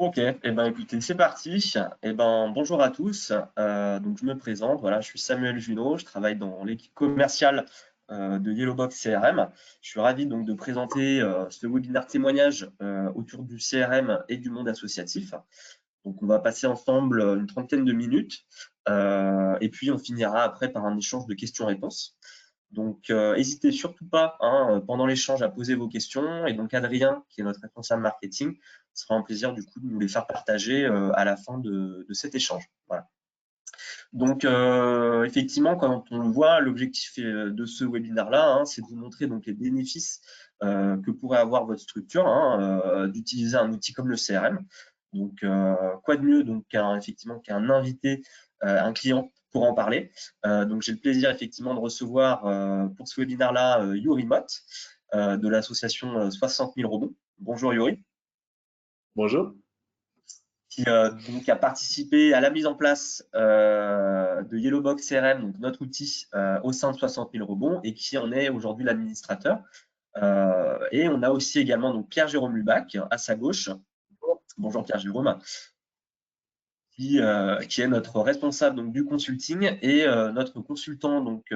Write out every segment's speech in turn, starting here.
Ok, écoutez, c'est parti. Bonjour à tous. Donc je me présente, voilà, je suis Samuel Junot, je travaille dans l'équipe commerciale de Yellowbox CRM. Je suis ravi donc de présenter ce webinaire témoignage autour du CRM et du monde associatif. Donc on va passer ensemble une trentaine de minutes et puis on finira après par un échange de questions-réponses. Donc, n'hésitez surtout pas pendant l'échange à poser vos questions. Et donc, Adrien, qui est notre responsable marketing, sera un plaisir du coup de nous les faire partager à la fin de cet échange. Voilà. Donc, effectivement, quand on le voit, l'objectif de ce webinaire-là, c'est de vous montrer donc les bénéfices que pourrait avoir votre structure d'utiliser un outil comme le CRM. Donc, quoi de mieux donc effectivement qu'un invité, un client pour en parler. Donc, j'ai le plaisir effectivement de recevoir pour ce webinaire-là Yuri Mott de l'association 60 000 robots. Bonjour Yuri. Bonjour. Qui donc a participé à la mise en place de Yellowbox CRM, donc notre outil au sein de 60 000 robots et qui en est aujourd'hui l'administrateur. Et on a aussi également donc Pierre-Jérôme Lubac à sa gauche. Bonjour Pierre-Jérôme. Qui est notre responsable donc, du consulting et notre consultant donc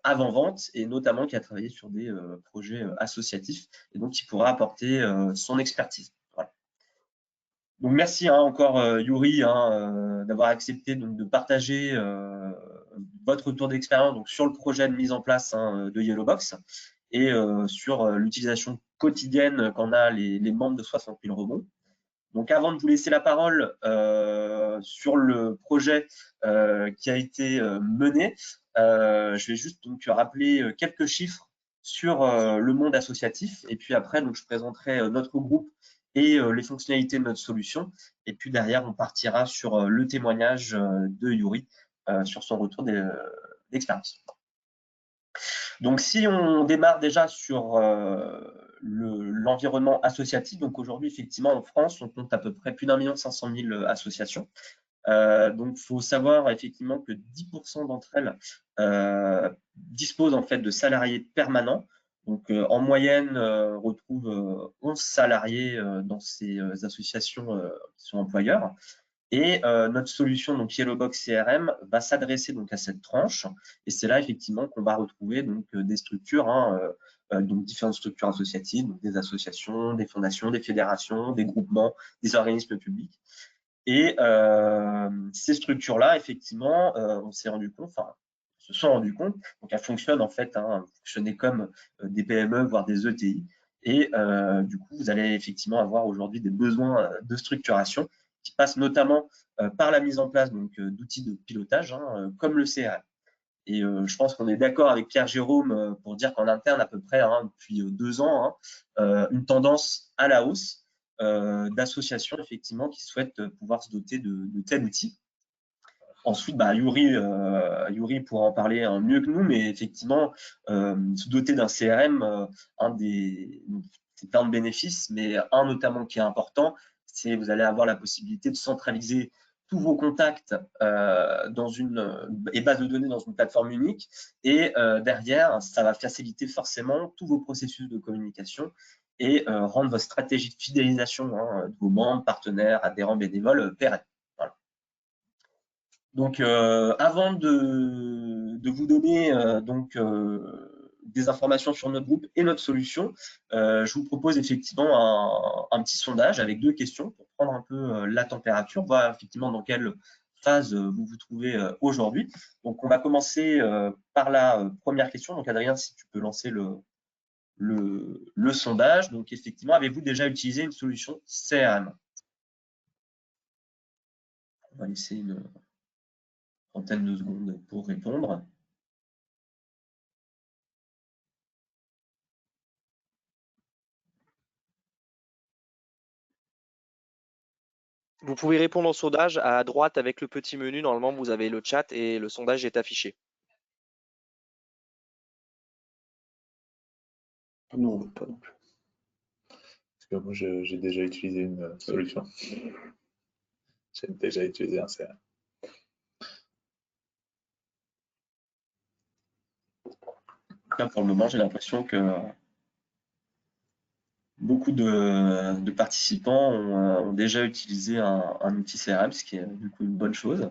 avant-vente et notamment qui a travaillé sur des projets associatifs et donc qui pourra apporter son expertise. Voilà. Donc merci encore Yuri d'avoir accepté donc, de partager votre retour d'expérience donc sur le projet de mise en place de Yellowbox et sur l'utilisation quotidienne qu'en a les membres de 60 000 robots. Donc, avant de vous laisser la parole sur le projet qui a été mené, je vais juste donc rappeler quelques chiffres sur le monde associatif. Et puis après, donc, je présenterai notre groupe et les fonctionnalités de notre solution. Et puis derrière, on partira sur le témoignage de Yuri sur son retour d'expérience. Donc, si on démarre déjà sur l'environnement associatif, donc aujourd'hui, effectivement, en France, on compte à peu près plus d'1 500 000 associations. Donc, il faut savoir effectivement que 10% d'entre elles disposent en fait de salariés permanents. Donc, en moyenne, on retrouve 11 salariés dans ces associations qui sont employeurs. Et notre solution, donc Yellowbox CRM, va s'adresser donc à cette tranche. Et c'est là effectivement qu'on va retrouver donc des structures, donc différentes structures associatives, donc des associations, des fondations, des fédérations, des groupements, des organismes publics. Et ces structures-là, effectivement, on s'est rendu compte, enfin, se sont rendus compte, donc elles fonctionnent en fait, fonctionner comme des PME, voire des ETI. Et du coup, vous allez effectivement avoir aujourd'hui des besoins de structuration qui passent notamment par la mise en place d'outils de pilotage comme le CRM. Et je pense qu'on est d'accord avec Pierre-Jérôme pour dire qu'en interne, à peu près depuis 2 ans, une tendance à la hausse d'associations effectivement qui souhaitent pouvoir se doter de tel outil. Ensuite, Yuri pourra en parler mieux que nous, mais effectivement, se doter d'un CRM, c'est plein de bénéfices, mais un notamment qui est important, c'est vous allez avoir la possibilité de centraliser tous vos contacts et bases de données dans une plateforme unique. Et derrière, ça va faciliter forcément tous vos processus de communication et rendre votre stratégie de fidélisation de vos membres, partenaires, adhérents, bénévoles pérenne. Voilà. Donc, avant de vous donner des informations sur notre groupe et notre solution, je vous propose effectivement un petit sondage avec 2 questions pour prendre un peu la température, voir effectivement dans quelle phase vous vous trouvez aujourd'hui. Donc, on va commencer par la première question. Donc, Adrien, si tu peux lancer le sondage. Donc, effectivement, avez-vous déjà utilisé une solution CRM? On va laisser une trentaine de secondes pour répondre. Vous pouvez répondre au sondage à droite avec le petit menu. Normalement, vous avez le chat et le sondage est affiché. Non, pas non plus. Parce que moi, j'ai déjà utilisé une solution. J'ai déjà utilisé un CRM. Là, pour le moment, j'ai l'impression que beaucoup de participants ont déjà utilisé un outil CRM, ce qui est du coup une bonne chose.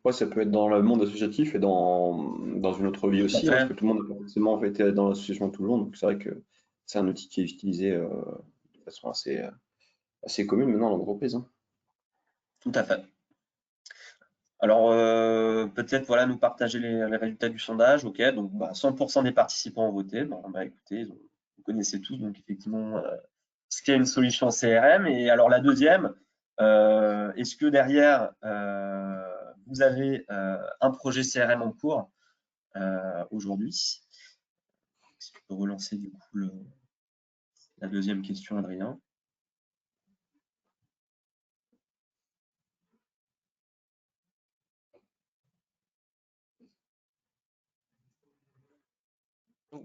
Ouais, ça peut être dans le monde associatif et dans une autre vie aussi, hein, parce que tout le monde n'a pas forcément en fait, été dans l'association tout le monde. Donc c'est vrai que c'est un outil qui est utilisé de façon assez commune maintenant dans l'entreprise. Hein. Tout à fait. Alors, peut-être voilà, nous partager les résultats du sondage. Ok, donc 100% des participants ont voté. Bon, écoutez, vous connaissez tous, donc effectivement, ce qu'il y a une solution CRM. Et alors la deuxième, est-ce que derrière, vous avez un projet CRM en cours aujourd'hui? Si tu peux relancer du coup la deuxième question, Adrien.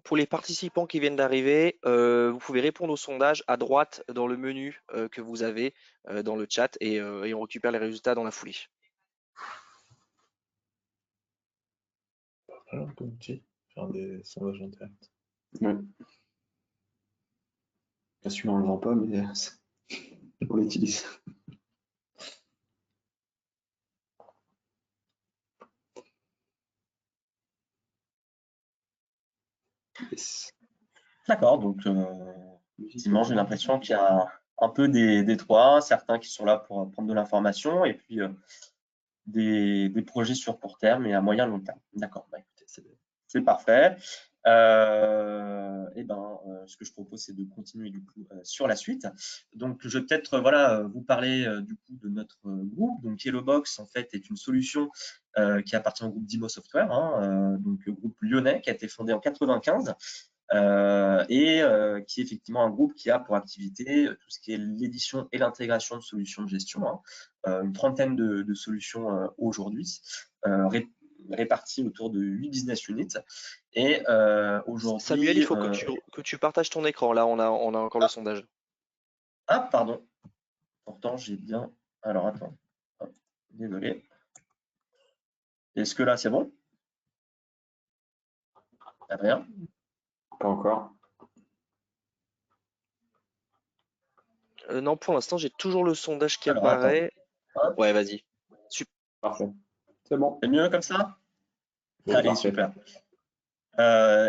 Pour les participants qui viennent d'arriver, vous pouvez répondre au sondage à droite dans le menu que vous avez dans le chat et on récupère les résultats dans la foulée. Alors, comme outil, faire des sondages en direct. Ouais. Celui-là, on ne le vend pas, mais on l'utilise. Yes. D'accord, donc effectivement, j'ai l'impression qu'il y a un peu des trois, certains qui sont là pour prendre de l'information et puis des projets sur court terme et à moyen long terme. D'accord, écoutez, c'est parfait. Ce que je propose, c'est de continuer du coup sur la suite. Donc, je vais peut-être voilà vous parler du coup de notre groupe. Donc, Yellowbox en fait est une solution qui appartient au groupe Dimo Software, donc le groupe lyonnais qui a été fondé en 95. Qui est effectivement un groupe qui a pour activité tout ce qui est l'édition et l'intégration de solutions de gestion, une trentaine de solutions aujourd'hui, réparties autour de 8 business units. Et aujourd'hui. Samuel, il faut que tu partages ton écran. Là, on a encore le sondage. Ah, pardon. Pourtant, j'ai bien. Alors, attends. Hop, désolé. Est-ce que là, c'est bon? Adrien? Pas encore. Non, pour l'instant, j'ai toujours le sondage qui Alors, apparaît. Hop. Ouais, vas-y. Parfait. C'est bon. C'est mieux comme ça? Oui, Allez, parfait. super.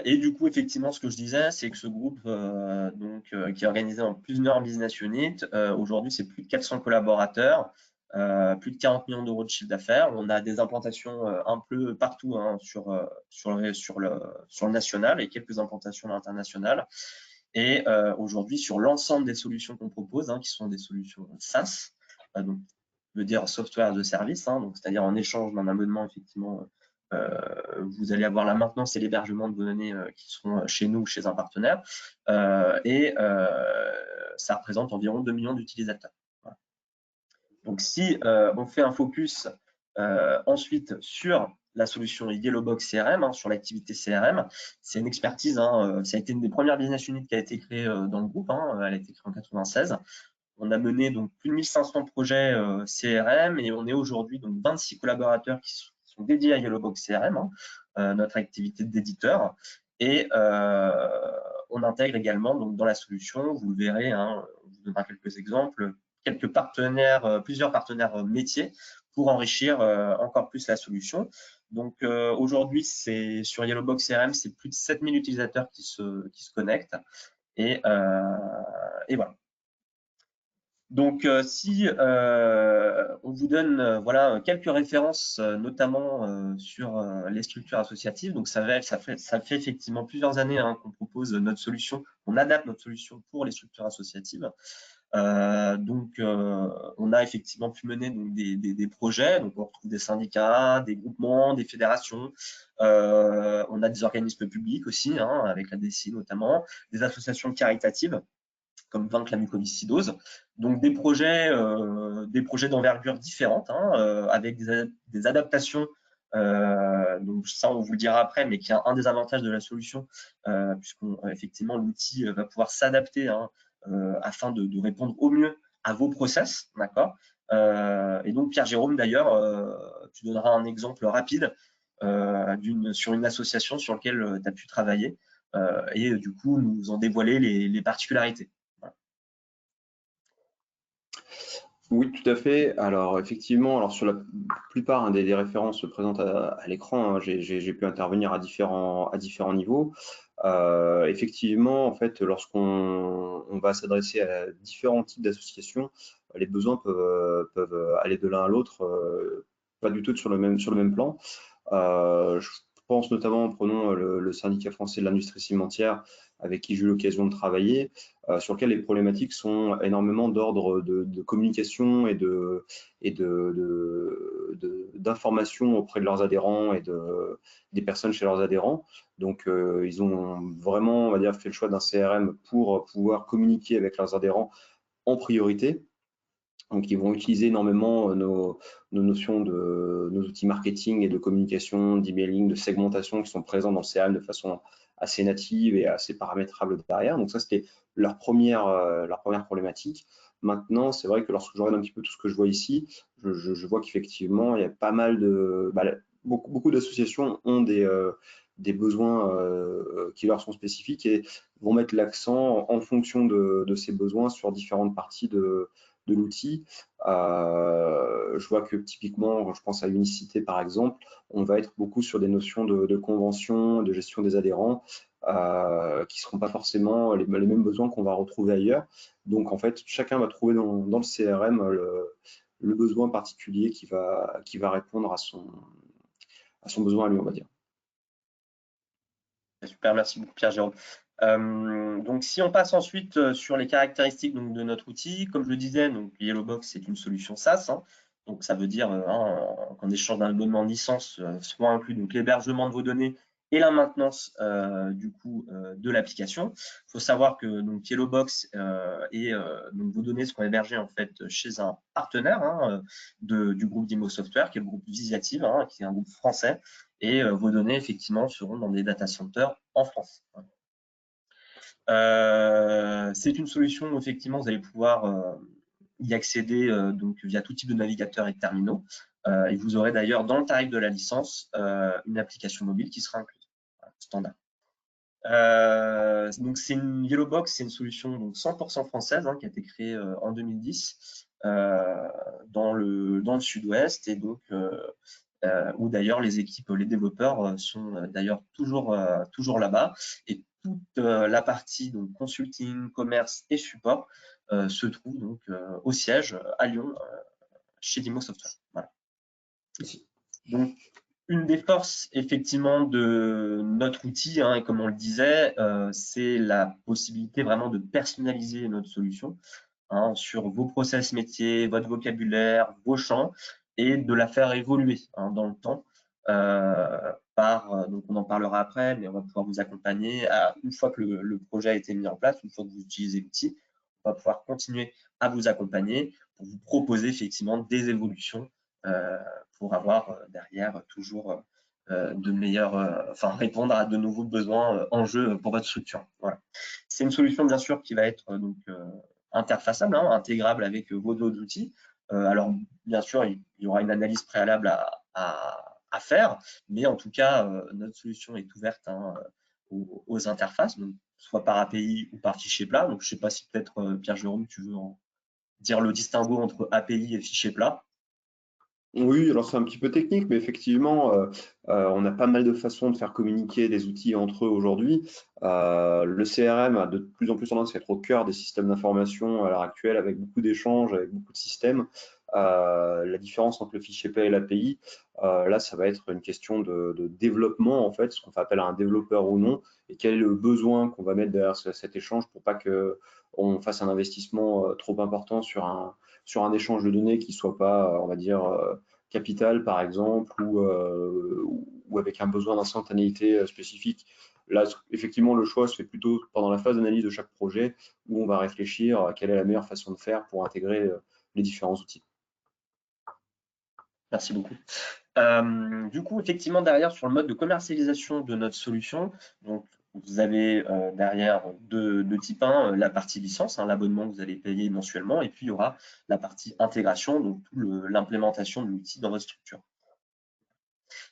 Et du coup, effectivement, ce que je disais, c'est que ce groupe, qui est organisé en plusieurs business units, aujourd'hui, c'est plus de 400 collaborateurs, plus de 40 millions d'euros de chiffre d'affaires. On a des implantations un peu partout sur le national et quelques implantations à l'international. Et aujourd'hui, sur l'ensemble des solutions qu'on propose, qui sont des solutions SaaS, donc veut dire software as a service, donc c'est-à-dire en échange d'un abonnement, effectivement, vous allez avoir la maintenance et l'hébergement de vos données qui seront chez nous ou chez un partenaire. Ça représente environ 2 millions d'utilisateurs. Voilà. Donc, si on fait un focus ensuite sur la solution Yellowbox CRM, sur l'activité CRM, c'est une expertise. Ça a été une des premières business units qui a été créée dans le groupe. Elle a été créée en 96. On a mené donc plus de 1500 projets CRM et on est aujourd'hui donc 26 collaborateurs qui sont dédiés à Yellowbox CRM, notre activité d'éditeur. Et on intègre également donc dans la solution, vous le verrez, on vous donnera quelques exemples, plusieurs partenaires métiers pour enrichir encore plus la solution. Donc aujourd'hui, c'est sur Yellowbox CRM, c'est plus de 7000 utilisateurs qui se connectent. Et voilà. Donc, si on vous donne voilà quelques références, notamment sur les structures associatives, donc ça fait effectivement plusieurs années qu'on propose notre solution, on adapte notre solution pour les structures associatives. On a effectivement pu mener donc, des projets, donc on retrouve des syndicats, des groupements, des fédérations, on a des organismes publics aussi, avec la DSI notamment, des associations caritatives comme vaincre la mucoviscidose. Donc des projets d'envergure différentes, avec des adaptations. Donc ça, on vous le dira après, mais qui est un des avantages de la solution, puisqu'effectivement l'outil va pouvoir s'adapter afin de répondre au mieux à vos process, d'accord. Et donc Pierre-Jérôme, d'ailleurs, tu donneras un exemple rapide sur une association sur laquelle tu as pu travailler et du coup nous en dévoiler les particularités. Voilà. Oui, tout à fait. Alors effectivement, alors sur la plupart des références se présentent à l'écran, hein. J'ai pu intervenir à différents niveaux. Effectivement, en fait, lorsqu'on va s'adresser à différents types d'associations, les besoins peuvent aller de l'un à l'autre, pas du tout sur le même plan. Je pense notamment, prenons le syndicat français de l'industrie cimentière, avec qui j'ai eu l'occasion de travailler, sur lequel les problématiques sont énormément d'ordre de communication et d'information auprès de leurs adhérents et des personnes chez leurs adhérents. Donc, ils ont vraiment, on va dire, fait le choix d'un CRM pour pouvoir communiquer avec leurs adhérents en priorité. Donc, ils vont utiliser énormément nos notions de nos outils marketing et de communication, d'emailing, de segmentation qui sont présents dans le CRM de façon assez native et assez paramétrable derrière. Donc, ça, c'était leur première problématique. Maintenant, c'est vrai que lorsque je regarde un petit peu tout ce que je vois ici, je vois qu'effectivement, il y a pas mal de… beaucoup d'associations ont des besoins qui leur sont spécifiques et vont mettre l'accent en fonction de ces besoins sur différentes parties de l'outil. Je vois que typiquement, je pense à Unicité par exemple, on va être beaucoup sur des notions de convention, de gestion des adhérents, qui ne seront pas forcément les mêmes besoins qu'on va retrouver ailleurs. Donc en fait, chacun va trouver dans le CRM le besoin particulier qui va répondre à son besoin à lui, on va dire. Super, merci beaucoup Pierre-Jérôme. Donc si on passe ensuite sur les caractéristiques donc, de notre outil, comme je le disais, donc Yellowbox c'est une solution SaaS, hein, donc ça veut dire qu'en échange d'un abonnement de licence soit inclus donc l'hébergement de vos données et la maintenance du coup de l'application. Il faut savoir que donc Yellowbox et donc vos données seront hébergées en fait chez un partenaire hein, du groupe d'Imo Software, qui est le groupe Visiative, hein, qui est un groupe français, et vos données effectivement seront dans des data centers en France. C'est une solution où effectivement vous allez pouvoir y accéder donc via tout type de navigateurs et de terminaux. Et vous aurez d'ailleurs dans le tarif de la licence une application mobile qui sera incluse, standard. Donc c'est une Yellowbox, c'est une solution donc 100% française hein, qui a été créée en 2010 dans le sud-ouest et donc où d'ailleurs les équipes, les développeurs sont d'ailleurs toujours là-bas et toute la partie donc consulting, commerce et support se trouve donc au siège à Lyon chez Dimo Software. Voilà. Donc une des forces effectivement de notre outil, hein, et comme on le disait, c'est la possibilité vraiment de personnaliser notre solution hein, sur vos process métiers, votre vocabulaire, vos champs, et de la faire évoluer hein, dans le temps. Donc on en parlera après, mais on va pouvoir vous accompagner une fois que le projet a été mis en place, une fois que vous utilisez l'outil, on va pouvoir continuer à vous accompagner pour vous proposer effectivement des évolutions pour avoir derrière toujours de meilleurs, répondre à de nouveaux besoins en jeu pour votre structure. Voilà. C'est une solution bien sûr qui va être donc interfaçable, hein, intégrable avec vos autres outils. Alors bien sûr, il y aura une analyse préalable à faire, mais en tout cas, notre solution est ouverte hein, aux interfaces, donc soit par API ou par fichier plat. Donc je ne sais pas si peut-être Pierre-Jérôme, tu veux en dire le distinguo entre API et fichier plat. Oui, alors c'est un petit peu technique, mais effectivement, on a pas mal de façons de faire communiquer des outils entre eux aujourd'hui. Le CRM a de plus en plus tendance à être au cœur des systèmes d'information à l'heure actuelle, avec beaucoup d'échanges, avec beaucoup de systèmes. La différence entre le fichier plat et l'API, là, ça va être une question de développement, en fait, ce qu'on appelle un développeur ou non, et quel est le besoin qu'on va mettre derrière cet échange pour pas qu'on fasse un investissement trop important sur un échange de données qui soit pas, on va dire, capital par exemple, ou avec un besoin d'instantanéité spécifique. Là, effectivement, le choix se fait plutôt pendant la phase d'analyse de chaque projet où on va réfléchir à quelle est la meilleure façon de faire pour intégrer les différents outils. Merci beaucoup. Du coup, effectivement, derrière, sur le mode de commercialisation de notre solution, donc vous avez derrière deux types 1, la partie licence, hein, l'abonnement que vous allez payer mensuellement, et puis il y aura la partie intégration, donc l'implémentation de l'outil dans votre structure.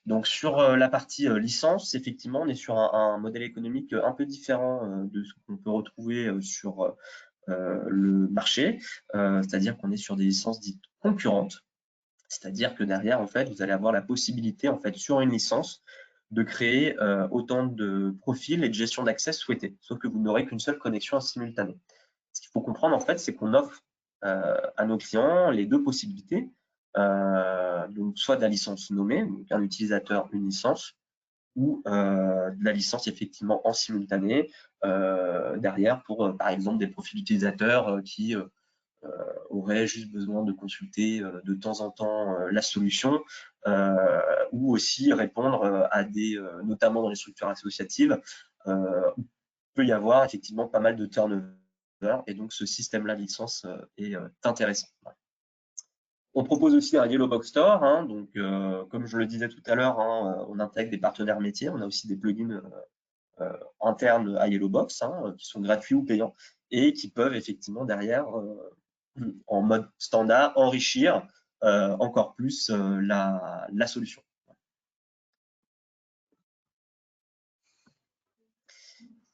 Donc sur la partie licence, effectivement, on est sur un modèle économique un peu différent de ce qu'on peut retrouver sur le marché, c'est-à-dire qu'on est sur des licences dites concurrentes, c'est-à-dire que derrière, en fait, vous allez avoir la possibilité, en fait, sur une licence, de créer autant de profils et de gestion d'accès souhaités, sauf que vous n'aurez qu'une seule connexion en simultané. Ce qu'il faut comprendre, en fait, c'est qu'on offre à nos clients les deux possibilités, donc soit de la licence nommée, donc un utilisateur, une licence, ou de la licence effectivement en simultané derrière pour, par exemple, des profils utilisateurs qui auraient juste besoin de consulter de temps en temps la solution ou aussi répondre à des, notamment dans les structures associatives, où il peut y avoir effectivement pas mal de turnover et donc ce système-là de licence est intéressant. On propose aussi un Yellow Box Store, hein, donc comme je le disais tout à l'heure, hein, on intègre des partenaires métiers, on a aussi des plugins internes à Yellow Box qui sont gratuits ou payants et qui peuvent effectivement derrière, en mode standard, enrichir encore plus la solution.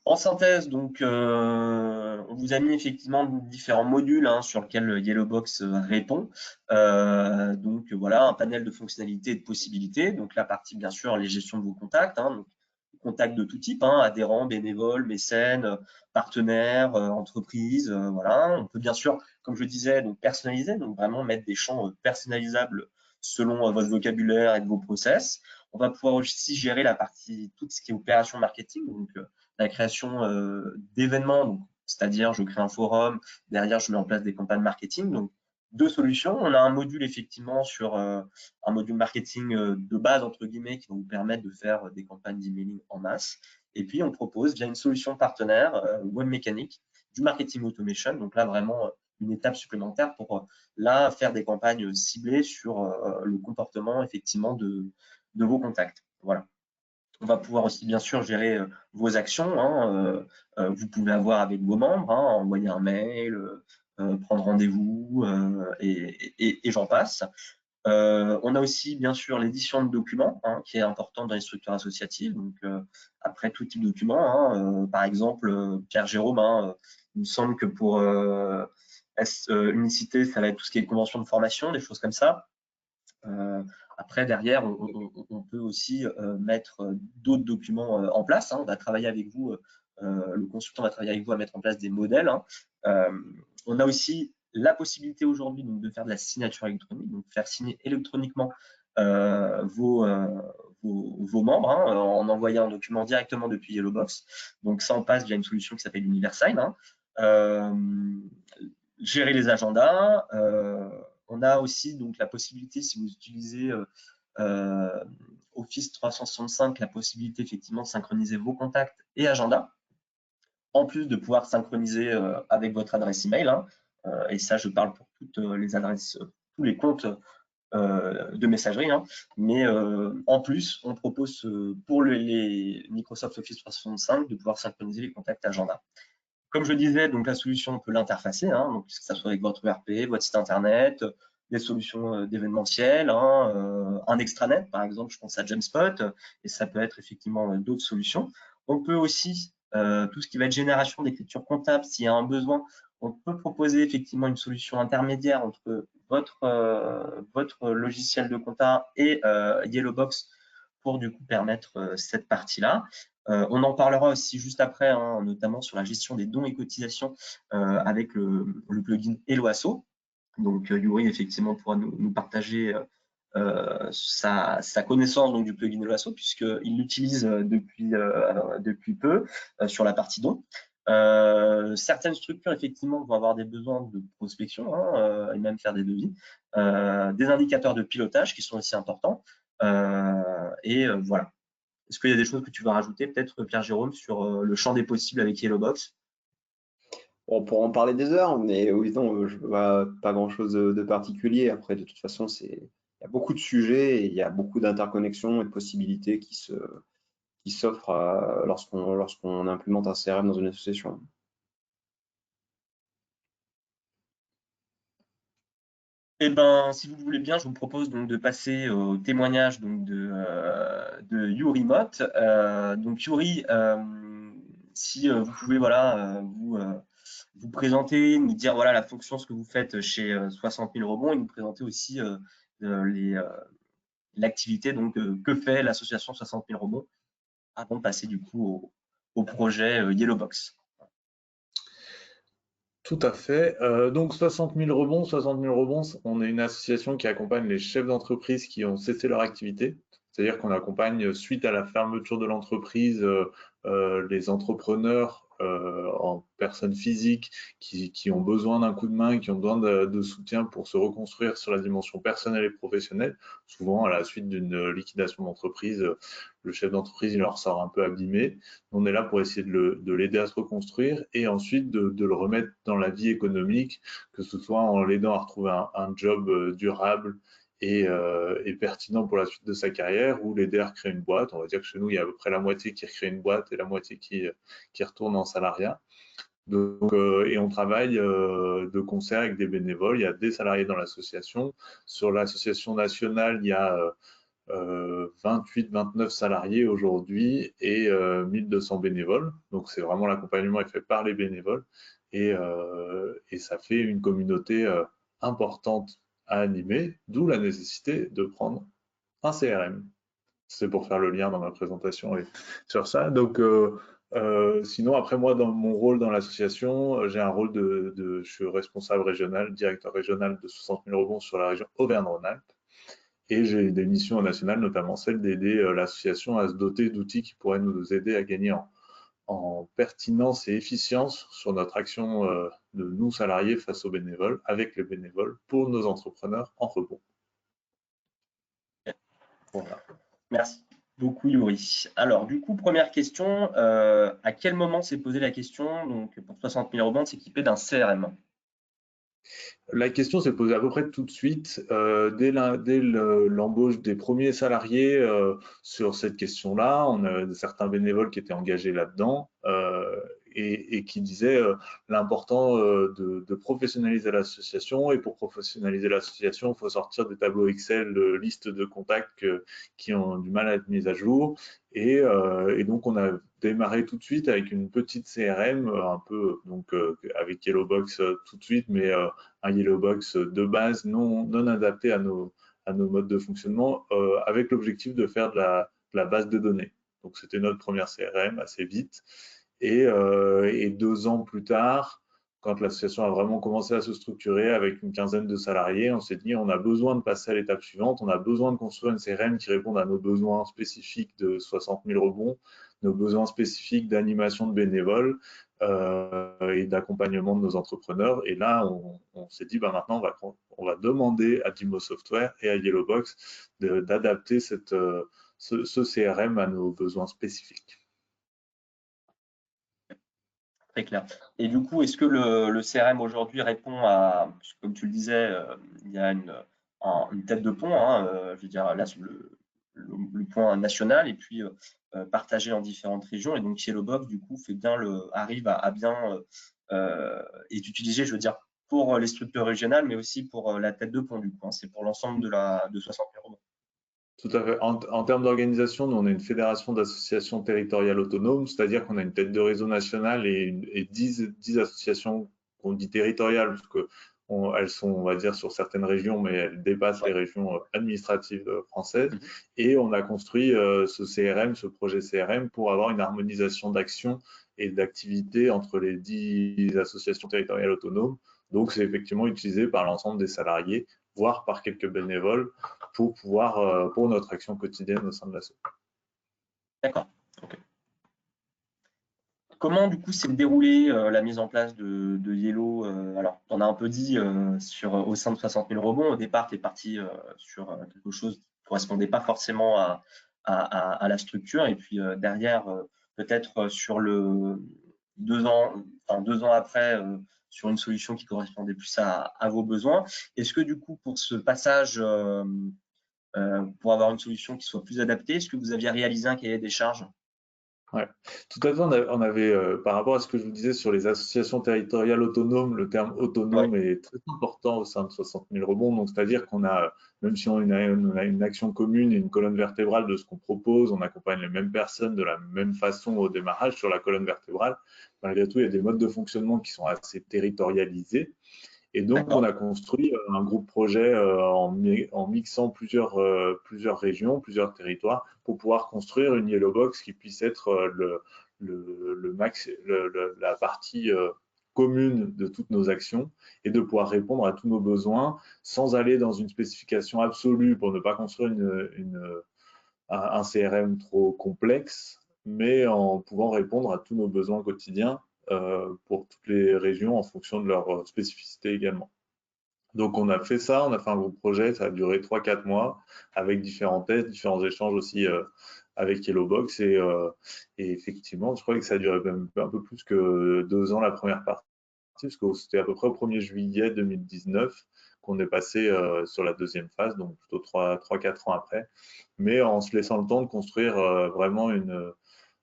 En synthèse, donc, on vous a mis effectivement différents modules sur lesquels Yellowbox répond. Donc voilà, un panel de fonctionnalités et de possibilités. Donc la partie, bien sûr, les gestions de vos contacts, donc, contacts de tout type, adhérents, bénévoles, mécènes, partenaires, entreprises. Voilà. On peut bien sûr, comme je disais, donc personnaliser, donc vraiment mettre des champs personnalisables selon votre vocabulaire et de vos process. On va pouvoir aussi gérer la partie, tout ce qui est opération marketing, donc la création d'événements, c'est-à-dire je crée un forum, derrière je mets en place des campagnes marketing. Donc deux solutions. On a un module effectivement sur un module marketing de base entre guillemets qui va vous permettre de faire des campagnes d'emailing en masse. Et puis on propose via une solution partenaire Webmécanique du marketing automation. Donc là vraiment une étape supplémentaire pour là faire des campagnes ciblées sur le comportement effectivement de vos contacts. Voilà. On va pouvoir aussi bien sûr gérer vos actions. Vous pouvez avoir avec vos membres, envoyer un mail, prendre rendez-vous et j'en passe. On a aussi bien sûr l'édition de documents qui est importante dans les structures associatives. Donc après tout type de documents, par exemple Pierre Jérôme, il me semble que pour Unicité, ça va être tout ce qui est convention de formation, des choses comme ça. Après, derrière, on peut aussi mettre d'autres documents en place. On va travailler avec vous, le consultant va travailler avec vous à mettre en place des modèles. On a aussi la possibilité aujourd'hui de faire de la signature électronique, donc faire signer électroniquement vos membres en envoyant un document directement depuis Yellowbox. Donc ça, on passe via une solution qui s'appelle Universign. Gérer les agendas. On a aussi donc la possibilité, si vous utilisez Office 365, la possibilité effectivement de synchroniser vos contacts et agendas, en plus de pouvoir synchroniser avec votre adresse email. Et ça, je parle pour toutes les adresses, tous les comptes de messagerie. Mais en plus, on propose pour les Microsoft Office 365 de pouvoir synchroniser les contacts agenda. Comme je disais, donc la solution, on peut l'interfacer, donc que ça soit avec votre ERP, votre site internet, des solutions d'événementiel, un extranet, par exemple, je pense à Jamspot, et ça peut être effectivement d'autres solutions. On peut aussi, tout ce qui va être génération d'écriture comptable, s'il y a un besoin, on peut proposer effectivement une solution intermédiaire entre votre logiciel de compta et Yellowbox pour du coup permettre cette partie-là. On en parlera aussi juste après, notamment sur la gestion des dons et cotisations avec le plugin Helloasso. Donc Yuri effectivement pourra nous partager sa connaissance donc, du plugin Helloasso puisqu'il l'utilise depuis peu sur la partie dons. Certaines structures effectivement vont avoir des besoins de prospection et même faire des devis, des indicateurs de pilotage qui sont aussi importants et voilà. Est-ce qu'il y a des choses que tu veux rajouter, peut-être, Pierre-Jérôme, sur le champ des possibles avec Yellowbox? On pourra en parler des heures, mais oui, non, je vois pas grand-chose de particulier. Après, de toute façon, il y a beaucoup de sujets et il y a beaucoup d'interconnexions et de possibilités qui s'offrent lorsqu'on implémente un CRM dans une association. Eh ben, si vous voulez bien, je vous propose donc de passer au témoignage donc de Yuri Mott. Donc Yuri, si vous pouvez voilà vous présenter, nous dire voilà la fonction, ce que vous faites chez 60 000 rebonds, et nous présenter aussi l'activité donc que fait l'association 60 000 rebonds, avant de passer du coup au projet Yellowbox. Tout à fait. Donc 60 000 rebonds, 60 000 rebonds, on est une association qui accompagne les chefs d'entreprise qui ont cessé leur activité. C'est-à-dire qu'on accompagne, suite à la fermeture de l'entreprise, les entrepreneurs en personnes physiques qui ont besoin d'un coup de main, qui ont besoin de soutien pour se reconstruire sur la dimension personnelle et professionnelle. Souvent, à la suite d'une liquidation d'entreprise, le chef d'entreprise il leur sort un peu abîmé. On est là pour essayer de l'aider à se reconstruire et ensuite de le remettre dans la vie économique, que ce soit en l'aidant à retrouver un job durable et pertinent pour la suite de sa carrière, ou l'aider à recréer une boîte. On va dire que chez nous, il y a à peu près la moitié qui recrée une boîte et la moitié qui retourne en salariat. Donc, et on travaille de concert avec des bénévoles. Il y a des salariés dans l'association. Sur l'association nationale, il y a 28-29 salariés aujourd'hui et 1200 bénévoles. Donc, c'est vraiment l'accompagnement est fait par les bénévoles et ça fait une communauté importante à animer, d'où la nécessité de prendre un CRM. C'est pour faire le lien dans ma présentation et sur ça. Donc, sinon, après moi, dans mon rôle dans l'association, j'ai un rôle je suis responsable régional, directeur régional de 60 000 rebonds sur la région Auvergne-Rhône-Alpes. Et j'ai des missions nationales, notamment celle d'aider l'association à se doter d'outils qui pourraient nous aider à gagner en pertinence et efficience sur notre action de nous salariés face aux bénévoles, avec les bénévoles, pour nos entrepreneurs en rebond. Voilà. Merci beaucoup Yuri. Alors du coup, première question, à quel moment s'est posé la question donc pour 60 000 rebonds de s'équiper d'un CRM? La question s'est posée à peu près tout de suite, dès l'embauche des premiers salariés sur cette question-là. On a certains bénévoles qui étaient engagés là-dedans et qui disaient l'important de professionnaliser l'association. Et pour professionnaliser l'association, il faut sortir des tableaux Excel de listes de contacts qui ont du mal à être mis à jour. Et donc, on a démarré tout de suite avec une petite CRM, un peu donc avec Yellowbox tout de suite, mais un Yellowbox de base non adapté à nos modes de fonctionnement, avec l'objectif de faire de la base de données. Donc, c'était notre première CRM assez vite. Et 2 ans plus tard, quand l'association a vraiment commencé à se structurer avec une quinzaine de salariés, on s'est dit on a besoin de passer à l'étape suivante, on a besoin de construire une CRM qui réponde à nos besoins spécifiques de 60 000 rebonds, nos besoins spécifiques d'animation de bénévoles et d'accompagnement de nos entrepreneurs. Et là, on s'est dit maintenant on va demander à Dimo Software et à Yellowbox d'adapter ce CRM à nos besoins spécifiques. Très clair. Et du coup, est-ce que le CRM aujourd'hui répond à, comme tu le disais, il y a une tête de pont, hein, je veux dire là le point national et puis partagé en différentes régions. Et donc Yellowbox du coup arrive à bien est utilisé, je veux dire, pour les structures régionales, mais aussi pour la tête de pont du coup. Hein, c'est pour l'ensemble de 60 000 rebonds. Tout à fait. En termes d'organisation, nous, on est une fédération d'associations territoriales autonomes, c'est-à-dire qu'on a une tête de réseau nationale et 10 associations qu'on dit territoriales, parce que elles sont, on va dire, sur certaines régions, mais elles dépassent les régions administratives françaises. Et on a construit ce CRM, ce projet CRM, pour avoir une harmonisation d'action et d'activité entre les 10 associations territoriales autonomes. Donc, c'est effectivement utilisé par l'ensemble des salariés, voire par quelques bénévoles, pour pouvoir pour notre action quotidienne au sein de l'asso. D'accord. Okay. Comment du coup s'est déroulée la mise en place de Yellow? Alors, tu en as un peu dit au sein de 60 000 rebonds. Au départ, tu es parti sur quelque chose qui ne correspondait pas forcément à la structure. Et puis derrière, peut-être sur le 2 ans après, sur une solution qui correspondait plus à vos besoins. Est-ce que du coup, pour ce passage, pour avoir une solution qui soit plus adaptée, est-ce que vous aviez réalisé un cahier des charges? Ouais, tout à fait. On avait, par rapport à ce que je vous disais sur les associations territoriales autonomes, le terme Ouais, autonome est très important au sein de 60 000 rebonds. Donc, c'est-à-dire qu'on a, même si on a une action commune et une colonne vertébrale de ce qu'on propose, on accompagne les mêmes personnes de la même façon au démarrage sur la colonne vertébrale. Malgré tout, il y a des modes de fonctionnement qui sont assez territorialisés. Et donc, on d'accord. a construit un groupe projet en mixant plusieurs régions, plusieurs territoires, pour pouvoir construire une Yellow Box qui puisse être la partie commune de toutes nos actions et de pouvoir répondre à tous nos besoins sans aller dans une spécification absolue pour ne pas construire un CRM trop complexe, mais en pouvant répondre à tous nos besoins quotidiens pour toutes les régions en fonction de leur spécificité également. Donc on a fait ça, on a fait un gros projet, ça a duré 3-4 mois avec différents tests, différents échanges aussi avec Yellowbox et effectivement, je crois que ça a duré même un peu plus que 2 ans la première partie, parce que c'était à peu près au 1er juillet 2019 qu'on est passé sur la deuxième phase, donc plutôt 3-4 ans après, mais en se laissant le temps de construire vraiment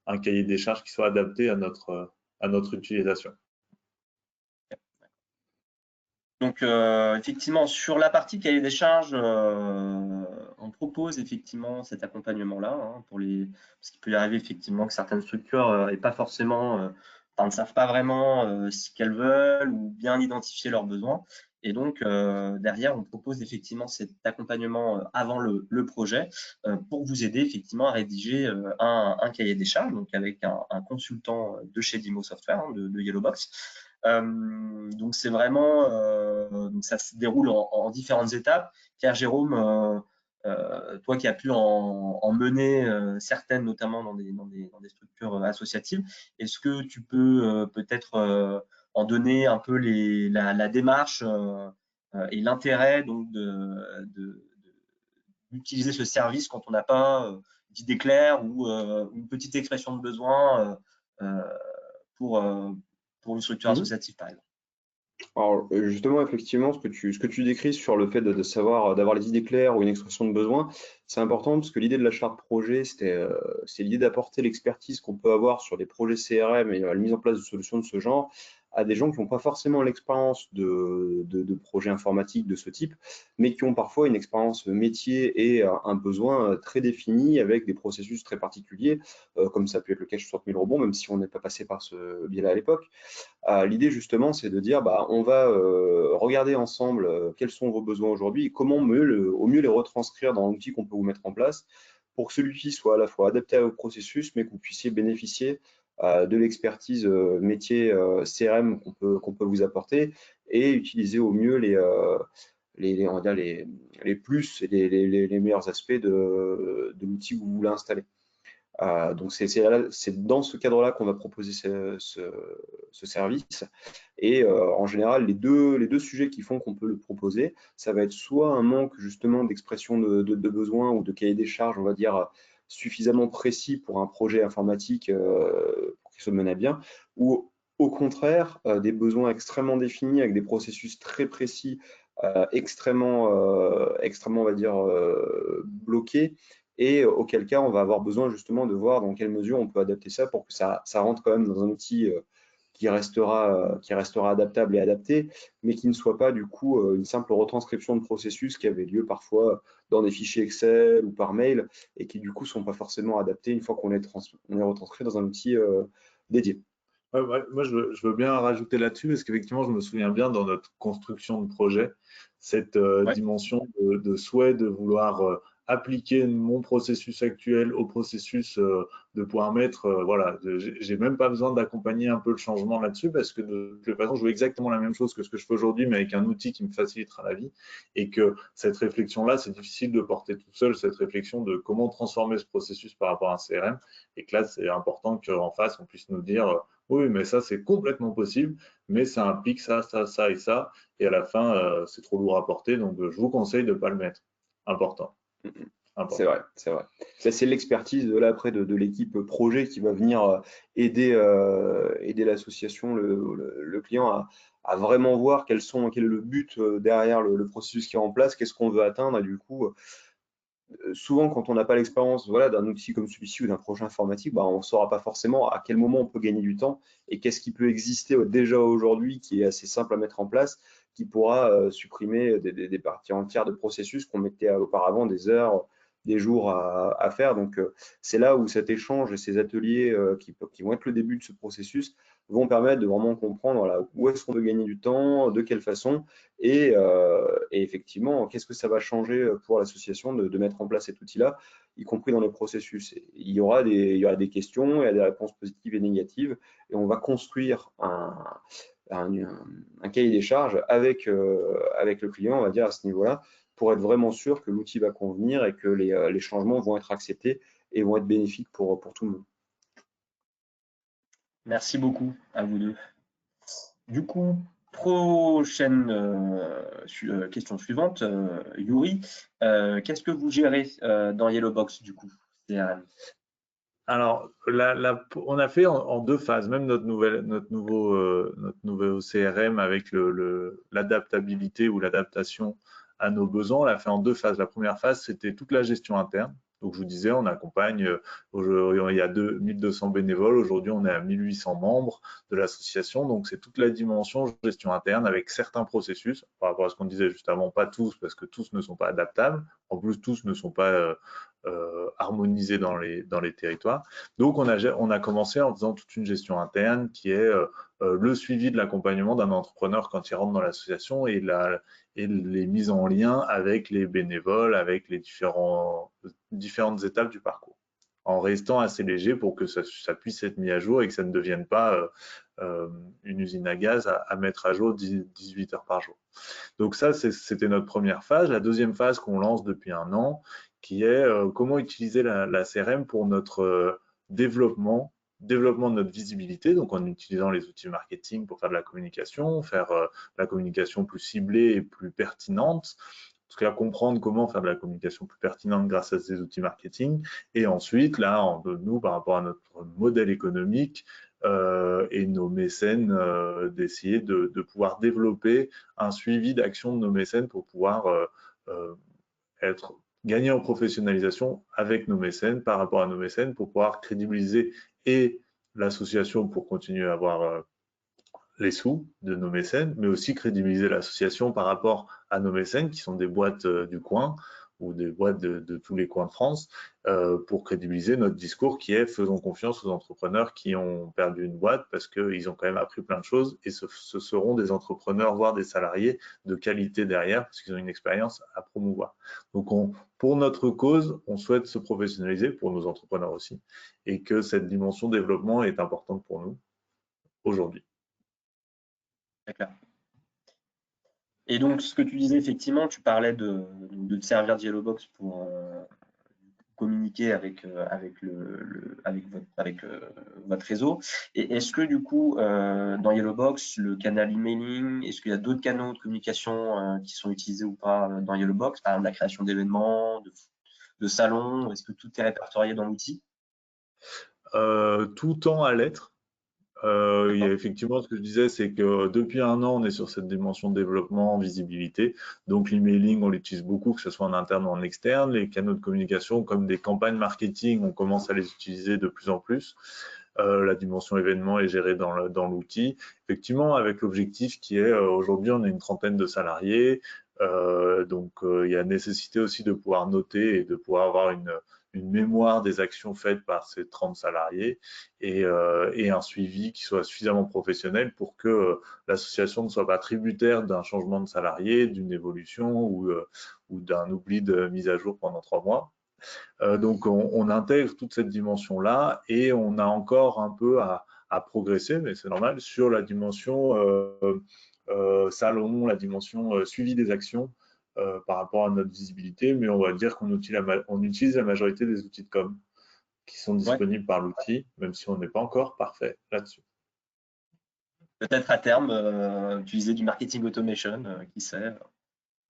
un cahier des charges qui soit adapté à notre utilisation. Donc, effectivement, sur la partie cahier des charges, on propose effectivement cet accompagnement-là hein, parce qu'il peut y arriver effectivement que certaines structures ne savent pas vraiment ce qu'elles veulent ou bien identifier leurs besoins. Et donc, derrière, on propose effectivement cet accompagnement avant le projet pour vous aider effectivement à rédiger un cahier des charges, donc avec un consultant de chez Dimo Software, hein, de Yellowbox. Donc c'est vraiment, donc ça se déroule en différentes étapes. Pierre Jérôme, toi qui as pu en mener certaines, notamment dans des structures associatives, est-ce que tu peux peut-être en donner un peu la démarche et l'intérêt donc d'utiliser ce service quand on n'a pas d'idée claire ou une petite expression de besoin pour, pour une structure associative, par exemple. Alors justement, effectivement, ce que tu décris sur le fait de savoir, d'avoir les idées claires ou une expression de besoin, c'est important parce que l'idée de la charte projet, c'est l'idée d'apporter l'expertise qu'on peut avoir sur des projets CRM et la mise en place de solutions de ce genre à des gens qui n'ont pas forcément l'expérience de projets informatiques de ce type, mais qui ont parfois une expérience métier et un besoin très défini avec des processus très particuliers, comme ça peut être le cas sur 60 000 rebonds, même si on n'est pas passé par ce biais-là à l'époque. L'idée justement, c'est de dire, on va regarder ensemble quels sont vos besoins aujourd'hui et comment au mieux les retranscrire dans l'outil qu'on peut vous mettre en place pour que celui-ci soit à la fois adapté à vos processus, mais que vous puissiez bénéficier de l'expertise métier CRM qu'on peut vous apporter et utiliser au mieux on va dire les plus et les meilleurs aspects de l'outil que vous voulez installer. Donc c'est dans ce cadre-là qu'on va proposer ce service. Et en général, les deux sujets qui font qu'on peut le proposer, ça va être soit un manque justement d'expression de besoin ou de cahier des charges, on va dire, suffisamment précis pour un projet informatique pour qu'il se mène à bien, ou au contraire, des besoins extrêmement définis avec des processus très précis, extrêmement, on va dire, bloqués, et auquel cas on va avoir besoin justement de voir dans quelle mesure on peut adapter ça pour que ça rentre quand même dans un outil qui restera adaptable et adapté, mais qui ne soit pas du coup une simple retranscription de processus qui avait lieu parfois dans des fichiers Excel ou par mail et qui du coup ne sont pas forcément adaptés une fois qu'on les retranscrit dans un outil dédié. Ouais, moi, je veux bien rajouter là-dessus parce qu'effectivement, je me souviens bien dans notre construction de projet, cette Ouais. dimension de souhait de vouloir appliquer mon processus actuel au processus de pouvoir mettre, voilà, j'ai même pas besoin d'accompagner un peu le changement là-dessus parce que de toute façon, je veux exactement la même chose que ce que je fais aujourd'hui, mais avec un outil qui me facilitera la vie et que cette réflexion-là, c'est difficile de porter tout seul, cette réflexion de comment transformer ce processus par rapport à un CRM et que là, c'est important qu'en face, on puisse nous dire oui, mais ça, c'est complètement possible, mais ça implique ça, ça, ça et ça. Et à la fin, c'est trop lourd à porter, donc je vous conseille de ne pas le mettre. Important. C'est vrai, c'est vrai. Ça, c'est l'expertise de l'équipe projet qui va venir aider l'association, le client à vraiment voir quel est le but derrière le processus qui est en place, qu'est-ce qu'on veut atteindre, et du coup, souvent, quand on n'a pas l'expérience d'un outil comme celui-ci ou d'un projet informatique, on ne saura pas forcément à quel moment on peut gagner du temps et qu'est-ce qui peut exister déjà aujourd'hui qui est assez simple à mettre en place, qui pourra supprimer des parties entières de processus qu'on mettait auparavant des heures, des jours à faire. Donc, c'est là où cet échange et ces ateliers qui vont être le début de ce processus vont permettre de vraiment comprendre où est-ce qu'on peut gagner du temps, de quelle façon, et effectivement, qu'est-ce que ça va changer pour l'association de mettre en place cet outil-là, y compris dans les processus. Il y aura des questions, il y a des réponses positives et négatives, et on va construire un cahier des charges avec le client, on va dire, à ce niveau-là, pour être vraiment sûr que l'outil va convenir et que les changements vont être acceptés et vont être bénéfiques pour tout le monde. Merci beaucoup à vous deux. Du coup, prochaine question suivante, Yuri. Qu'est-ce que vous gérez dans Yellowbox du coup, CRM? Alors, on a fait en deux phases, même notre nouveau CRM avec l'adaptabilité ou l'adaptation à nos besoins, on l'a fait en deux phases. La première phase, c'était toute la gestion interne. Donc, je vous disais, on accompagne, il y a 1200 bénévoles, aujourd'hui on est à 1800 membres de l'association, donc c'est toute la dimension gestion interne avec certains processus, par rapport à ce qu'on disait juste avant, pas tous, parce que tous ne sont pas adaptables, en plus tous ne sont pas harmonisés dans les territoires. Donc on a commencé en faisant toute une gestion interne qui est le suivi de l'accompagnement d'un entrepreneur quand il rentre dans l'association et les mises en lien avec les bénévoles, avec les différentes étapes du parcours, en restant assez léger pour que ça puisse être mis à jour et que ça ne devienne pas une usine à gaz à mettre à jour 18 heures par jour. Donc ça, c'était notre première phase. La deuxième phase qu'on lance depuis 1 an, qui est comment utiliser la CRM pour notre développement de notre visibilité, donc en utilisant les outils marketing pour faire de la communication, faire la communication plus ciblée et plus pertinente, en tout cas comprendre comment faire de la communication plus pertinente grâce à ces outils marketing, et ensuite, là, nous, par rapport à notre modèle économique et nos mécènes, d'essayer de pouvoir développer un suivi d'action de nos mécènes pour pouvoir gagner en professionnalisation avec nos mécènes, par rapport à nos mécènes, pour pouvoir crédibiliser et l'association pour continuer à avoir les sous de nos mécènes, mais aussi crédibiliser l'association par rapport à nos mécènes qui sont des boîtes du coin ou des boîtes de tous les coins de France, pour crédibiliser notre discours qui est faisons confiance aux entrepreneurs qui ont perdu une boîte parce qu'ils ont quand même appris plein de choses et ce seront des entrepreneurs, voire des salariés de qualité derrière parce qu'ils ont une expérience à promouvoir. Donc pour notre cause, on souhaite se professionnaliser, pour nos entrepreneurs aussi, et que cette dimension développement est importante pour nous aujourd'hui. D'accord. Et donc, ce que tu disais, effectivement, tu parlais de te servir de Yellowbox pour communiquer avec votre réseau. Et est-ce que du coup, dans Yellowbox, le canal emailing, est-ce qu'il y a d'autres canaux de communication qui sont utilisés ou pas dans Yellowbox, par exemple la création d'événements, de salons, est-ce que tout est répertorié dans l'outil? Tout tend à l'être. Il y a effectivement, ce que je disais, c'est que depuis 1 an, on est sur cette dimension de développement, visibilité. Donc l'emailing, on l'utilise beaucoup, que ce soit en interne ou en externe. Les canaux de communication, comme des campagnes marketing, on commence à les utiliser de plus en plus. La dimension événement est gérée dans l'outil. Effectivement, avec l'objectif qui est, aujourd'hui, on est une trentaine de salariés. Donc il y a nécessité aussi de pouvoir noter et de pouvoir avoir une mémoire des actions faites par ces 30 salariés et un suivi qui soit suffisamment professionnel pour que l'association ne soit pas tributaire d'un changement de salarié, d'une évolution ou d'un oubli de mise à jour pendant 3 mois. Donc on intègre toute cette dimension-là et on a encore un peu à progresser, mais c'est normal, sur la dimension salon, la dimension suivi des actions par rapport à notre visibilité, mais on va dire qu'on utilise la majorité des outils de com qui sont disponibles par l'outil, même si on n'est pas encore parfait là-dessus. Peut-être à terme, utiliser du marketing automation, qui sait.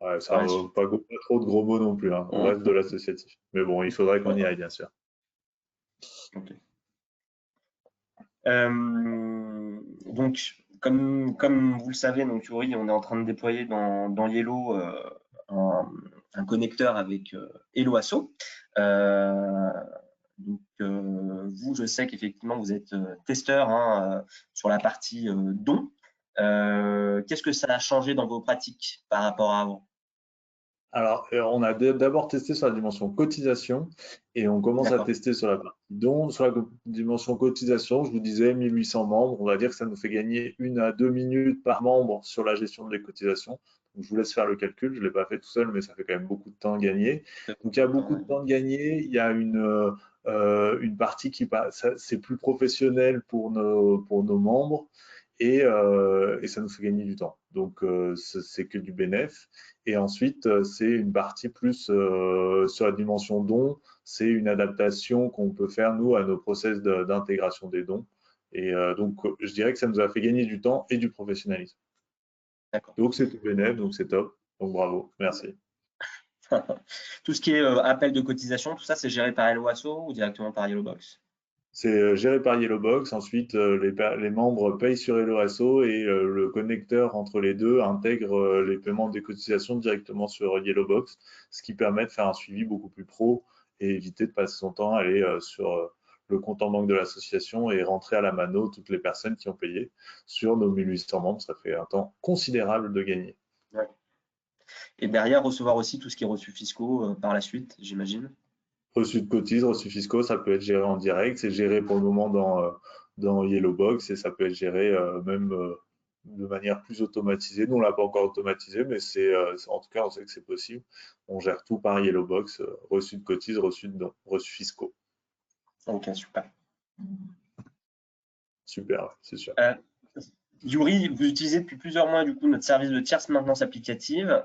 Ouais, ça pas trop de gros mots non plus, hein. On reste de l'associatif. Mais bon, il faudrait qu'on y aille, bien sûr. Okay. Donc, comme vous le savez, donc Yuri, on est en train de déployer dans Yellow un connecteur avec Hello Asso. Donc, vous, je sais qu'effectivement, vous êtes testeur sur la partie dons. Qu'est-ce que ça a changé dans vos pratiques par rapport à avant? Alors, on a d'abord testé sur la dimension cotisation et on commence à tester sur la partie don. Sur la dimension cotisation, je vous disais 1800 membres, on va dire que ça nous fait gagner 1 à 2 minutes par membre sur la gestion des cotisations. Donc, je vous laisse faire le calcul, je ne l'ai pas fait tout seul, mais ça fait quand même beaucoup de temps gagné. Donc, il y a beaucoup de temps de gagné, il y a une partie qui passe, c'est plus professionnel pour nos membres. Et ça nous fait gagner du temps. Donc, c'est que du bénéf. Et ensuite, c'est une partie plus sur la dimension don. C'est une adaptation qu'on peut faire, nous, à nos process d'intégration des dons. Et donc, je dirais que ça nous a fait gagner du temps et du professionnalisme. Donc, c'est tout bénéf, donc c'est top. Donc, bravo, merci. Tout ce qui est appel de cotisation, tout ça, c'est géré par Hello Asso ou directement par Yellowbox? C'est géré par Yellowbox. Ensuite, les membres payent sur Hello Asso et le connecteur entre les deux intègre les paiements des cotisations directement sur Yellowbox, ce qui permet de faire un suivi beaucoup plus pro et éviter de passer son temps à aller sur le compte en banque de l'association et rentrer à la mano toutes les personnes qui ont payé. Sur nos 1800 membres, ça fait un temps considérable de gagner. Ouais. Et derrière, recevoir aussi tout ce qui est reçus fiscaux par la suite, j'imagine. Reçus de cotises, reçus fiscaux, ça peut être géré en direct. C'est géré pour le moment dans Yellowbox et ça peut être géré même de manière plus automatisée. Nous, on ne l'a pas encore automatisé, mais en tout cas, on sait que c'est possible. On gère tout par Yellowbox, reçus de cotises, reçus de dons, reçus fiscaux. Ok, super. Super, ouais, c'est sûr. Yuri, vous utilisez depuis plusieurs mois du coup notre service de tierce maintenance applicative.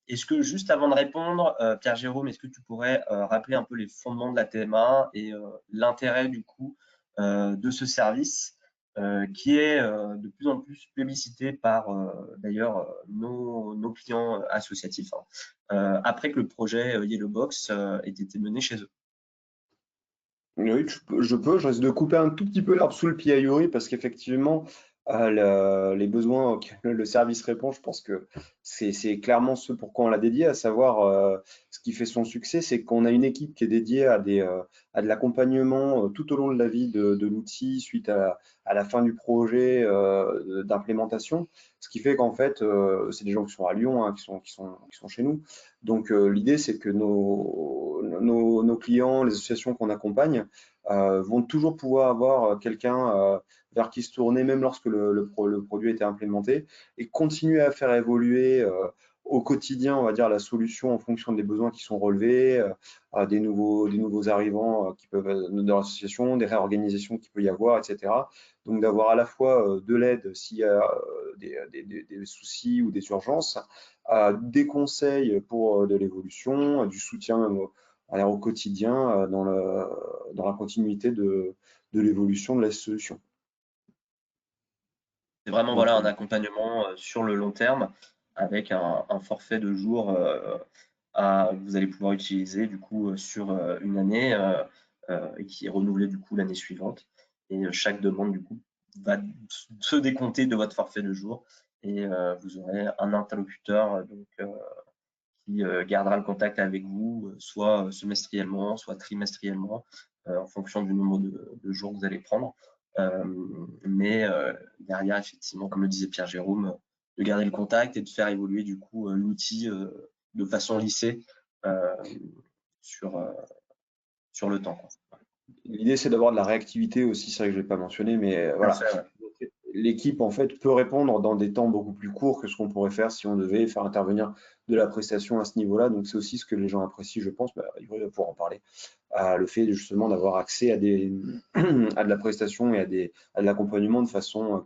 Est-ce que juste avant de répondre, Pierre-Jérôme, est-ce que tu pourrais rappeler un peu les fondements de la TMA et l'intérêt du coup de ce service qui est de plus en plus plébiscité par d'ailleurs nos clients associatifs après que le projet Yellowbox ait été mené chez eux? Oui, je risque de couper un tout petit peu l'herbe sous le pied à Yuri parce qu'effectivement, les besoins auxquels le service répond, je pense que c'est clairement ce pourquoi on l'a dédié, à savoir ce qui fait son succès, c'est qu'on a une équipe qui est dédiée à de l'accompagnement tout au long de la vie de l'outil suite à la fin du projet d'implémentation, ce qui fait qu'en fait, c'est des gens qui sont à Lyon, hein, qui sont chez nous. Donc l'idée, c'est que nos clients, les associations qu'on accompagne, vont toujours pouvoir avoir quelqu'un vers qui se tourner, même lorsque le produit a été implémenté, et continuer à faire évoluer au quotidien, on va dire, la solution en fonction des besoins qui sont relevés, des nouveaux arrivants qui peuvent dans l'association, des réorganisations qu'il peut y avoir, etc. Donc d'avoir à la fois de l'aide s'il y a des soucis ou des urgences, des conseils pour de l'évolution, du soutien même au quotidien dans la continuité de l'évolution de la solution. C'est vraiment voilà, un accompagnement sur le long terme avec un forfait de jours que vous allez pouvoir utiliser du coup sur une année et qui est renouvelé du coup l'année suivante. Et chaque demande du coup va se décompter de votre forfait de jours et vous aurez un interlocuteur qui gardera le contact avec vous, soit semestriellement, soit trimestriellement, en fonction du nombre de jours que vous allez prendre. Mais derrière, effectivement, comme le disait Pierre-Jérôme, de garder le contact et de faire évoluer du coup l'outil de façon lissée sur le temps, quoi. L'idée, c'est d'avoir de la réactivité aussi, c'est vrai que je ne l'ai pas mentionné, mais voilà. Ouais. L'équipe, en fait, peut répondre dans des temps beaucoup plus courts que ce qu'on pourrait faire si on devait faire intervenir de la prestation à ce niveau-là. Donc, c'est aussi ce que les gens apprécient, je pense. Il va pouvoir en parler. Le fait justement d'avoir accès à de la prestation et à de l'accompagnement de façon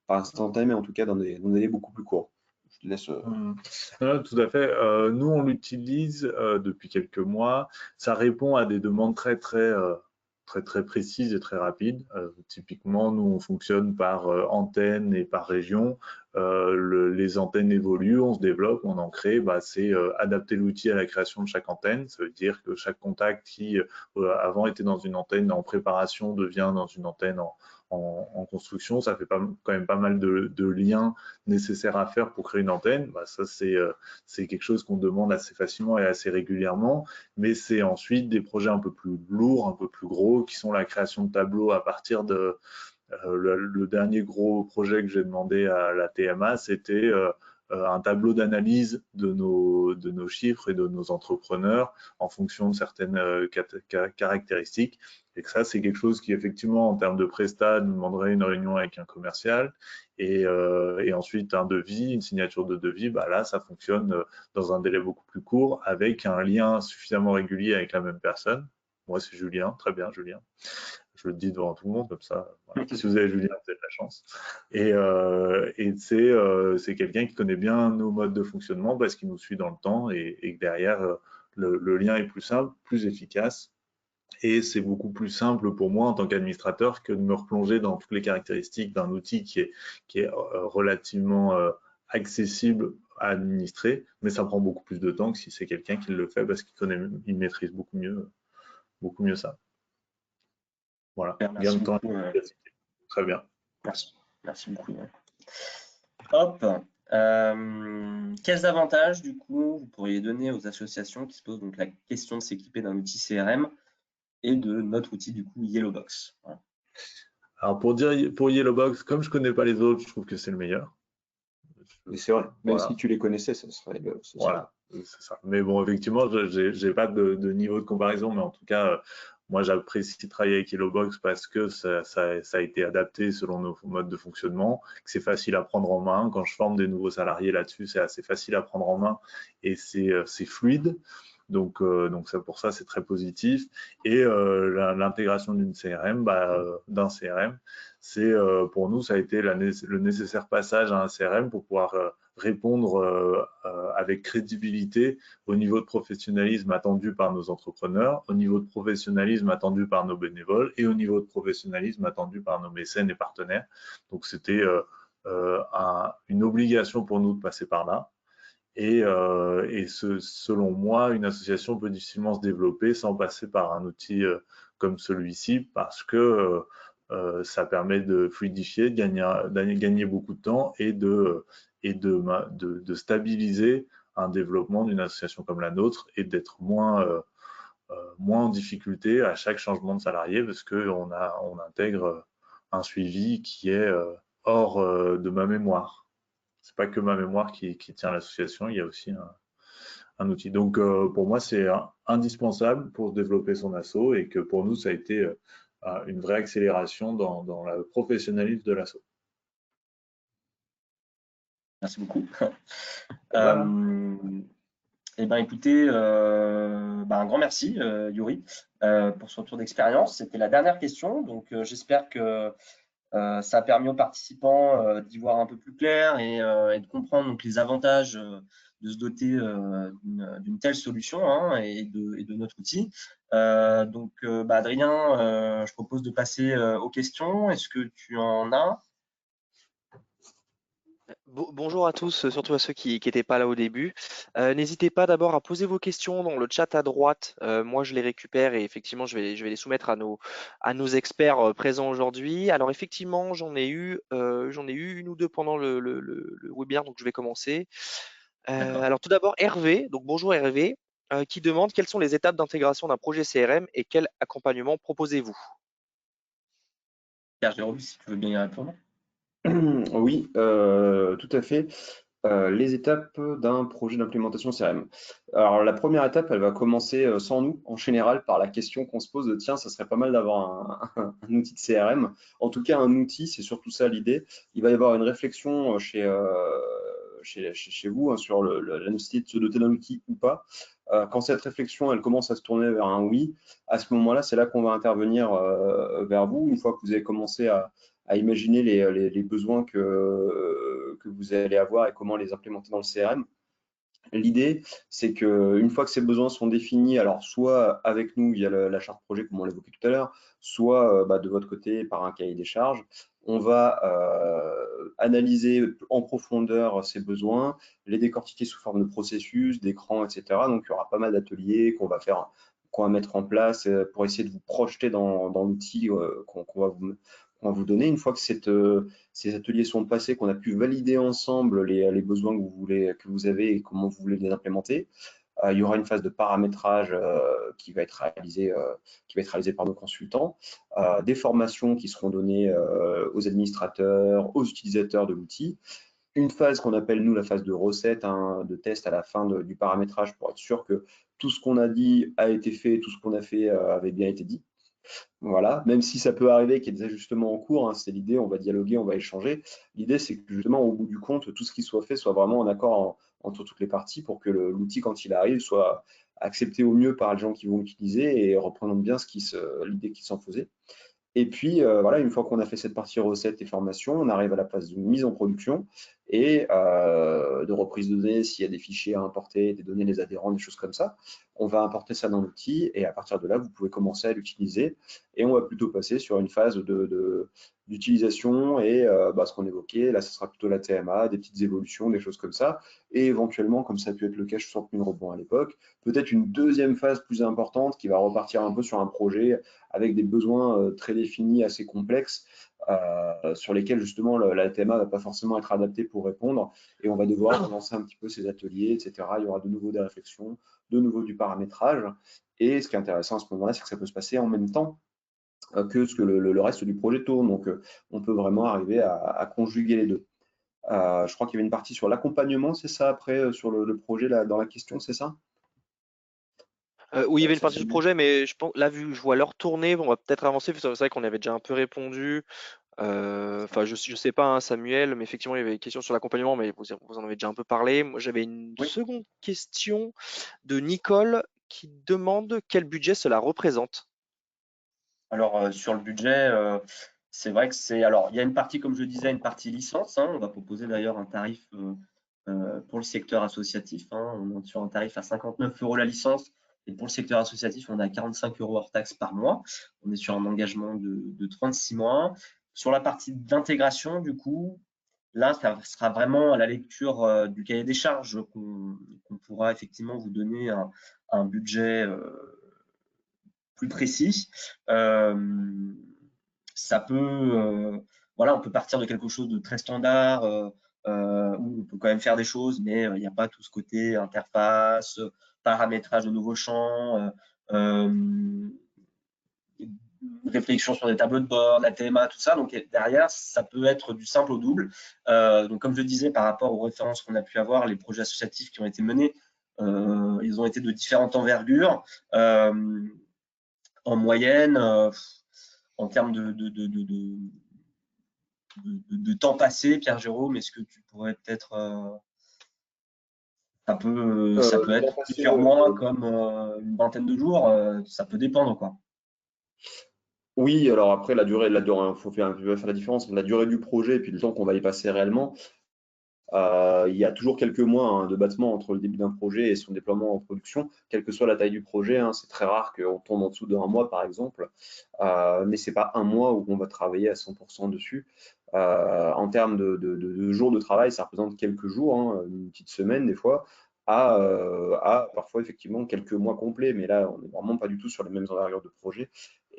pas instantanée, mais en tout cas dans des délais beaucoup plus courts. Je te laisse. Tout à fait. Nous, on l'utilise depuis quelques mois. Ça répond à des demandes très précises et très rapides. Typiquement, nous, on fonctionne par antenne et par région. Les antennes évoluent, on se développe, on en crée. C'est adapter l'outil à la création de chaque antenne. Ça veut dire que chaque contact qui avant était dans une antenne en préparation devient dans une antenne en construction, ça fait quand même pas mal de liens nécessaires à faire pour créer une antenne. Bah, ça, c'est quelque chose qu'on demande assez facilement et assez régulièrement, mais c'est ensuite des projets un peu plus lourds, un peu plus gros, qui sont la création de tableaux à partir de… le dernier gros projet que j'ai demandé à la TMA, c'était un tableau d'analyse de nos chiffres et de nos entrepreneurs en fonction de certaines caractéristiques. Et que ça, c'est quelque chose qui, effectivement, en termes de prestat, nous demanderait une réunion avec un commercial et ensuite un devis, une signature de devis. Bah là, ça fonctionne dans un délai beaucoup plus court avec un lien suffisamment régulier avec la même personne. Moi, c'est Julien. Très bien, Julien. Je le dis devant tout le monde, comme ça. Voilà. Si vous avez Julien, vous avez de la chance. Et c'est quelqu'un qui connaît bien nos modes de fonctionnement parce qu'il nous suit dans le temps et que derrière, le lien est plus simple, plus efficace. Et c'est beaucoup plus simple pour moi en tant qu'administrateur que de me replonger dans toutes les caractéristiques d'un outil qui est relativement accessible à administrer, mais ça prend beaucoup plus de temps que si c'est quelqu'un qui le fait parce qu'il maîtrise beaucoup mieux ça. Voilà, gain de temps. Très bien. Merci beaucoup. Hop. Quels avantages, du coup, vous pourriez donner aux associations qui se posent donc la question de s'équiper d'un outil CRM et de notre outil, du coup, Yellowbox? Voilà. Alors, pour Yellowbox, comme je ne connais pas les autres, je trouve que c'est le meilleur. Mais c'est vrai, même si tu les connaissais, ça serait… Voilà, c'est ça. Mais bon, effectivement, je n'ai pas de niveau de comparaison, mais en tout cas, moi, j'apprécie travailler avec Yellowbox parce que ça a été adapté selon nos modes de fonctionnement, que c'est facile à prendre en main. Quand je forme des nouveaux salariés là-dessus, c'est assez facile à prendre en main et c'est fluide. Donc pour ça, c'est très positif. Et l'intégration d'un CRM, c'est pour nous, ça a été le nécessaire passage à un CRM pour pouvoir répondre avec crédibilité au niveau de professionnalisme attendu par nos entrepreneurs, au niveau de professionnalisme attendu par nos bénévoles et au niveau de professionnalisme attendu par nos mécènes et partenaires. Donc c'était une obligation pour nous de passer par là. Et selon moi, une association peut difficilement se développer sans passer par un outil comme celui-ci parce que ça permet de fluidifier, de gagner beaucoup de temps et de stabiliser un développement d'une association comme la nôtre et d'être moins en difficulté à chaque changement de salarié parce qu'on intègre un suivi qui est hors de ma mémoire. C'est pas que ma mémoire qui tient l'association, il y a aussi un outil. Donc pour moi, c'est indispensable pour développer son asso et que pour nous, ça a été une vraie accélération dans le professionnalisme de l'asso. Merci beaucoup. Voilà. Eh ben, écoutez, un grand merci, Yuri, pour ce retour d'expérience. C'était la dernière question, donc j'espère que ça a permis aux participants d'y voir un peu plus clair et de comprendre donc, les avantages de se doter d'une telle solution hein, et de notre outil. Adrien, je propose de passer aux questions. Est-ce que tu en as? Bonjour à tous, surtout à ceux qui n'étaient pas là au début. N'hésitez pas d'abord à poser vos questions dans le chat à droite. Moi, je les récupère et effectivement, je vais les soumettre à nos experts présents aujourd'hui. Alors effectivement, j'en ai eu une ou deux pendant le webinaire, donc je vais commencer. Alors tout d'abord, Hervé, donc bonjour Hervé, qui demande quelles sont les étapes d'intégration d'un projet CRM et quel accompagnement proposez-vous? Pierre Jérôme, si tu veux bien y répondre. Oui, tout à fait. Les étapes d'un projet d'implémentation CRM. Alors la première étape, elle va commencer sans nous, en général, par la question qu'on se pose de tiens, ça serait pas mal d'avoir un outil de CRM. En tout cas, un outil, c'est surtout ça l'idée. Il va y avoir une réflexion chez vous hein, sur la nécessité de se doter d'un outil ou pas. Quand cette réflexion, elle commence à se tourner vers un oui, à ce moment-là, c'est là qu'on va intervenir vers vous, une fois que vous avez commencé à imaginer les besoins que vous allez avoir et comment les implémenter dans le CRM. L'idée, c'est qu'une fois que ces besoins sont définis, alors soit avec nous via la charte projet, comme on l'évoquait tout à l'heure, soit de votre côté par un cahier des charges, on va analyser en profondeur ces besoins, les décortiquer sous forme de processus, d'écran, etc. Donc, il y aura pas mal d'ateliers qu'on va mettre en place pour essayer de vous projeter dans l'outil qu'on va on va vous donner. Une fois que ces ateliers sont passés, qu'on a pu valider ensemble les besoins que vous avez et comment vous voulez les implémenter, il y aura une phase de paramétrage qui va être réalisée par nos consultants, des formations qui seront données aux administrateurs, aux utilisateurs de l'outil, une phase qu'on appelle nous la phase de recette, de test à la fin du paramétrage pour être sûr que tout ce qu'on a dit a été fait, tout ce qu'on a fait avait bien été dit. Voilà, même si ça peut arriver qu'il y ait des ajustements en cours, hein, c'est l'idée, on va dialoguer, on va échanger. L'idée, c'est que justement, au bout du compte, tout ce qui soit fait soit vraiment en accord entre toutes les parties pour que l'outil, quand il arrive, soit accepté au mieux par les gens qui vont l'utiliser et reprenant bien l'idée qui s'en faisait. Et puis, voilà, une fois qu'on a fait cette partie recette et formation, on arrive à la phase de mise en production et de reprise de données s'il y a des fichiers à importer, des données des adhérents, des choses comme ça. On va importer ça dans l'outil et à partir de là, vous pouvez commencer à l'utiliser. Et on va plutôt passer sur une phase d'utilisation et ce qu'on évoquait, là, ce sera plutôt la TMA, des petites évolutions, des choses comme ça. Et éventuellement, comme ça a pu être le cas sur Rebond à l'époque, peut-être une deuxième phase plus importante qui va repartir un peu sur un projet avec des besoins très définis, assez complexes, sur lesquels justement la TMA ne va pas forcément être adaptée pour répondre, et on va devoir relancer un petit peu ces ateliers, etc. Il y aura de nouveau des réflexions, de nouveau du paramétrage, et ce qui est intéressant à ce moment-là, c'est que ça peut se passer en même temps que ce que le reste du projet tourne, donc on peut vraiment arriver à conjuguer les deux. Je crois qu'il y avait une partie sur l'accompagnement, c'est ça, après, sur le projet là, dans la question, c'est ça? Oui, il y avait une partie du projet, mais je pense, là, vu que je vois l'heure tourner, on va peut-être avancer. C'est vrai qu'on avait déjà un peu répondu. Enfin, je sais pas, hein, Samuel, mais effectivement, il y avait une question sur l'accompagnement, mais vous en avez déjà un peu parlé. Moi, j'avais une Oui. seconde question de Nicole qui demande quel budget cela représente. Alors, sur le budget, c'est vrai que alors, il y a une partie, comme je disais, une partie licence, hein. On va proposer d'ailleurs un tarif pour le secteur associatif, hein. On est sur un tarif à 59 € la licence. Et pour le secteur associatif, on est à 45 € hors taxe par mois. On est sur un engagement de 36 mois. Sur la partie d'intégration, du coup, là, ça sera vraiment à la lecture du cahier des charges qu'on pourra effectivement vous donner un budget plus précis. Ça peut, voilà, on peut partir de quelque chose de très standard où on peut quand même faire des choses, mais il n'y a pas tout ce côté interface, paramétrage de nouveaux champs, réflexion sur des tableaux de bord, la TMA, tout ça. Donc derrière, ça peut être du simple au double. Donc comme je disais, par rapport aux références qu'on a pu avoir, les projets associatifs qui ont été menés, ils ont été de différentes envergures. En moyenne, en termes de temps passé, Pierre-Jérôme, est-ce que tu pourrais peut-être, ça peut être plusieurs mois comme une vingtaine de jours, ça peut dépendre, quoi. Oui, alors après, il faut faire la différence entre la durée du projet et puis le temps qu'on va y passer réellement. Il y a toujours quelques mois de battement entre le début d'un projet et son déploiement en production, quelle que soit la taille du projet, hein. C'est très rare qu'on tombe en dessous d'un mois, par exemple, mais c'est pas un mois où on va travailler à 100% dessus. En termes de jours de travail, ça représente quelques jours, hein, une petite semaine des fois, à parfois effectivement quelques mois complets, mais là, on n'est vraiment pas du tout sur les mêmes envergures de projet.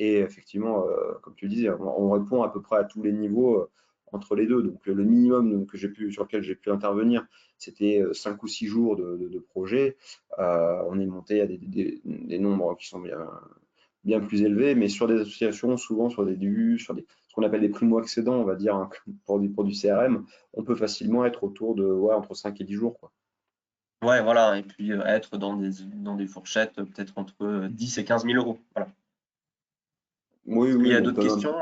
Et effectivement, comme tu disais, on répond à peu près à tous les niveaux entre les deux. Donc le minimum sur lequel j'ai pu intervenir, c'était 5 ou 6 jours de projet. On est monté à des nombres qui sont bien plus élevés, mais sur des associations, souvent sur des débuts, ce qu'on appelle des primo-accédants, on va dire, hein, pour du CRM, on peut facilement être autour de entre 5 et 10 jours, quoi. Ouais, voilà, et puis être dans des fourchettes peut-être entre 10 et 15 000 €. Voilà. Oui, Il y oui, a on d'autres peut même. questions?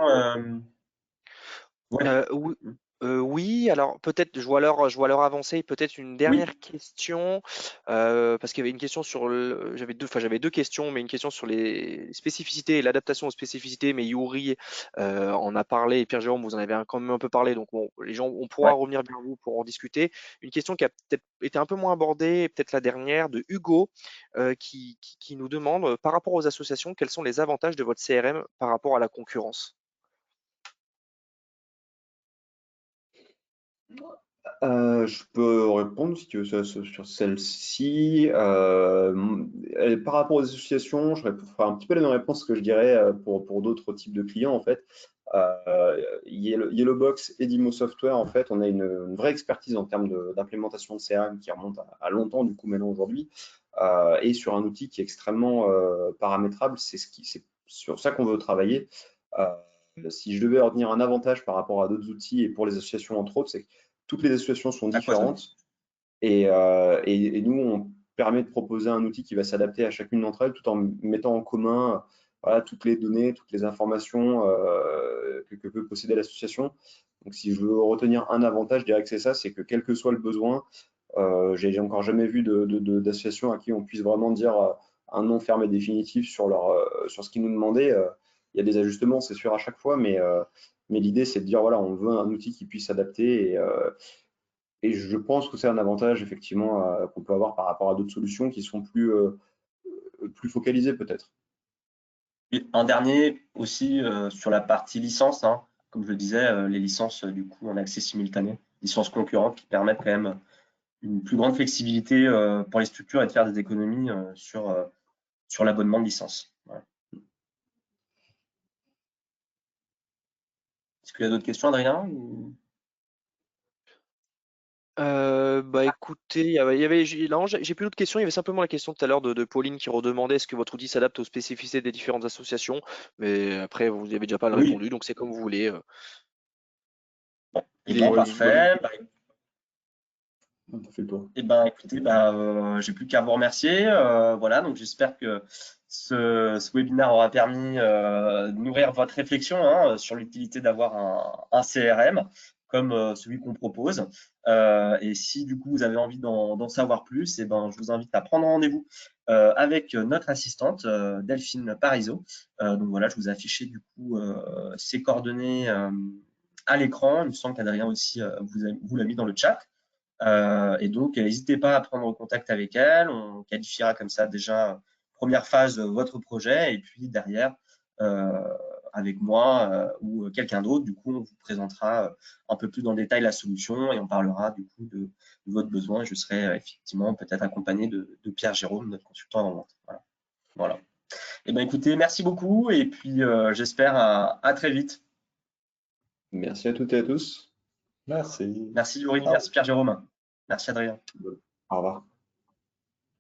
Ouais. Oui, oui, alors peut-être, je vois l'heure avancer, peut-être une Oui. dernière question, parce qu'il y avait une question sur j'avais deux questions, mais une question sur les spécificités et l'adaptation aux spécificités, mais Yuri en a parlé, et Pierre-Jérôme, vous en avez quand même un peu parlé, donc bon, les gens, on pourra Ouais. revenir vers vous pour en discuter. Une question qui a peut-être été un peu moins abordée, et peut-être la dernière, de Hugo, qui nous demande, par rapport aux associations, quels sont les avantages de votre CRM par rapport à la concurrence? Je peux répondre si tu veux sur celle-ci. Par rapport aux associations, je ferai un petit peu la même réponse que je dirais pour d'autres types de clients en fait. Yellowbox et Dimo Software, en fait, on a une vraie expertise en termes d'implémentation de CRM qui remonte à longtemps, du coup, maintenant aujourd'hui, et sur un outil qui est extrêmement paramétrable. C'est sur ça qu'on veut travailler. Si je devais retenir un avantage par rapport à d'autres outils et pour les associations, entre autres, c'est que toutes les associations sont différentes. Et nous, on permet de proposer un outil qui va s'adapter à chacune d'entre elles tout en mettant en commun voilà, toutes les données, toutes les informations que peut posséder l'association. Donc, si je veux retenir un avantage, je dirais que c'est ça, c'est que quel que soit le besoin, j'ai encore jamais vu d'association à qui on puisse vraiment dire un nom ferme et définitif sur ce qu'ils nous demandaient. Il y a des ajustements, c'est sûr, à chaque fois, mais l'idée, c'est de dire, voilà, on veut un outil qui puisse s'adapter et je pense que c'est un avantage, effectivement, qu'on peut avoir par rapport à d'autres solutions qui sont plus focalisées, peut-être. Un dernier aussi sur la partie licence, hein, comme je le disais, les licences du coup en accès simultané, licences concurrentes qui permettent quand même une plus grande flexibilité pour les structures et de faire des économies sur l'abonnement de licence. Voilà. Est-ce qu'il y a d'autres questions, Adrien Écoutez, non, j'ai plus d'autres questions. Il y avait simplement la question tout à l'heure de Pauline qui redemandait est-ce que votre outil s'adapte aux spécificités des différentes associations. Mais après, vous n'y avez déjà pas Oui. répondu, donc c'est comme vous voulez. Bon, parfait. Et Écoutez, j'ai plus qu'à vous remercier. Voilà, donc j'espère que ce webinaire aura permis de nourrir votre réflexion hein, sur l'utilité d'avoir un CRM comme celui qu'on propose. Et si du coup vous avez envie d'en savoir plus, je vous invite à prendre rendez-vous avec notre assistante Delphine Parizeau. Donc voilà, je vous ai affiché du coup ses coordonnées à l'écran. Il me semble qu'Adrien aussi vous l'a mis dans le chat. Et donc, n'hésitez pas à prendre contact avec elle. On qualifiera comme ça déjà, première phase, votre projet. Et puis derrière, avec moi ou quelqu'un d'autre, du coup, on vous présentera un peu plus dans le détail la solution et on parlera du coup de votre besoin. Je serai effectivement peut-être accompagné de Pierre Jérôme, notre consultant en vente. Voilà. Et écoutez, merci beaucoup et puis j'espère à très vite. merci à toutes et à tous. Merci. Merci Laurie, merci Pierre Jérôme. Merci Adrien. Au revoir.